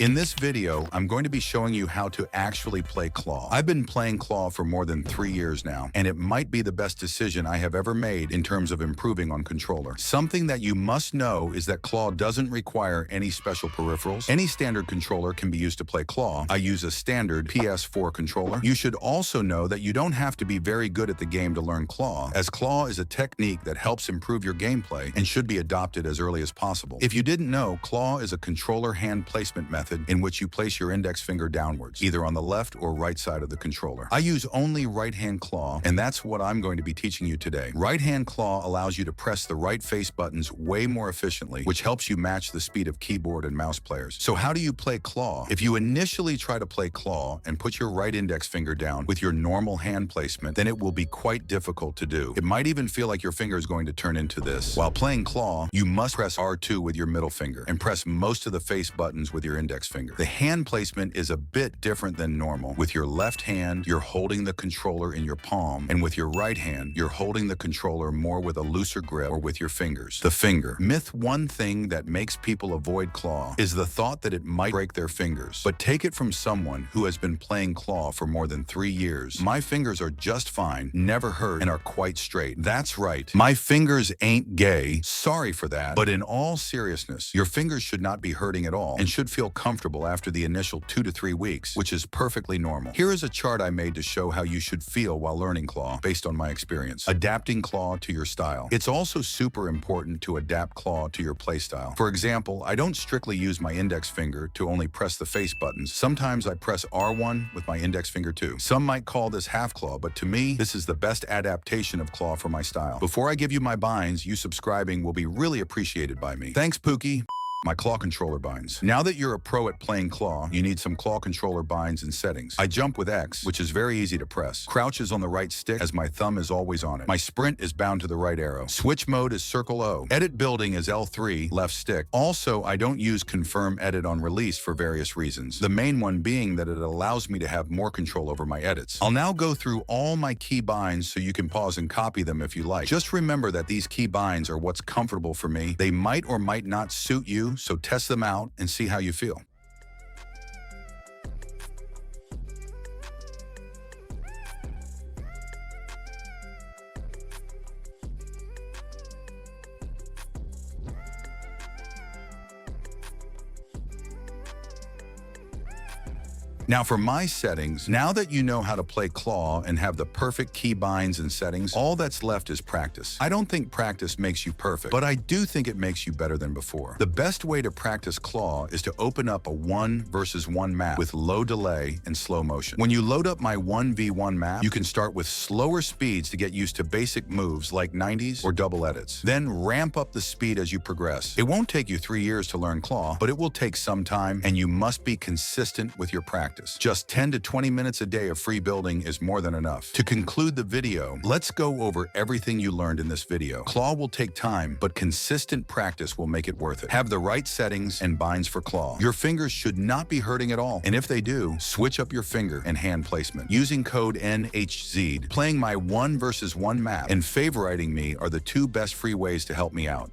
In this video, I'm going to be showing you how to actually play Claw. I've been playing Claw for more than 3 years now, and it might be the best decision I have ever made in terms of improving on controller. Something that you must know is that Claw doesn't require any special peripherals. Any standard controller can be used to play Claw. I use a standard PS4 controller. You should also know that you don't have to be very good at the game to learn Claw, as Claw is a technique that helps improve your gameplay and should be adopted as early as possible. If you didn't know, Claw is a controller hand placement method in which you place your index finger downwards, either on the left or right side of the controller. I use only right-hand claw, and that's what I'm going to be teaching you today. Right-hand claw allows you to press the right face buttons way more efficiently, which helps you match the speed of keyboard and mouse players. So how do you play Claw? If you initially try to play Claw and put your right index finger down with your normal hand placement, then it will be quite difficult to do. It might even feel like your finger is going to turn into this. While playing Claw, you must press R2 with your middle finger and press most of the face buttons with your index finger. The hand placement is a bit different than normal. With your left hand, you're holding the controller in your palm, and with your right hand, you're holding the controller more with a looser grip or with your fingers. The finger. One thing that makes people avoid Claw is the thought that it might break their fingers. But take it from someone who has been playing Claw for more than 3 years. My fingers are just fine, never hurt, and are quite straight. That's right. My fingers ain't gay. Sorry for that. But in all seriousness, your fingers should not be hurting at all and should feel comfortable after the initial 2 to 3 weeks, which is perfectly normal. Here is a chart I made to show how you should feel while learning Claw based on my experience. Adapting Claw to your style. It's also super important to adapt Claw to your playstyle. For example, I don't strictly use my index finger to only press the face buttons. Sometimes I press R1 with my index finger too. Some might call this half Claw, but to me, this is the best adaptation of Claw for my style. Before I give you my binds, you subscribing will be really appreciated by me. Thanks, Pookie. My Claw controller binds. Now that you're a pro at playing Claw, you need some Claw controller binds and settings. I jump with X, which is very easy to press. Crouch is on the right stick, as my thumb is always on it. My sprint is bound to the right arrow. Switch mode is circle O. Edit building is L3, left stick. Also, I don't use confirm edit on release for various reasons. The main one being that it allows me to have more control over my edits. I'll now go through all my key binds so you can pause and copy them if you like. Just remember that these key binds are what's comfortable for me. They might or might not suit you, so test them out and see how you feel. Now for my settings, now that you know how to play Claw and have the perfect key binds and settings, all that's left is practice. I don't think practice makes you perfect, but I do think it makes you better than before. The best way to practice Claw is to open up a 1 versus 1 map with low delay and slow motion. When you load up my 1v1 map, you can start with slower speeds to get used to basic moves like 90s or double edits. Then ramp up the speed as you progress. It won't take you 3 years to learn Claw, but it will take some time, and you must be consistent with your practice. Just 10 to 20 minutes a day of free building is more than enough. To conclude the video, let's go over everything you learned in this video. Claw will take time, but consistent practice will make it worth it. Have the right settings and binds for Claw. Your fingers should not be hurting at all, and if they do, switch up your finger and hand placement. Using code NHZ, playing my 1 versus 1 map, and favoriting me are the 2 best free ways to help me out.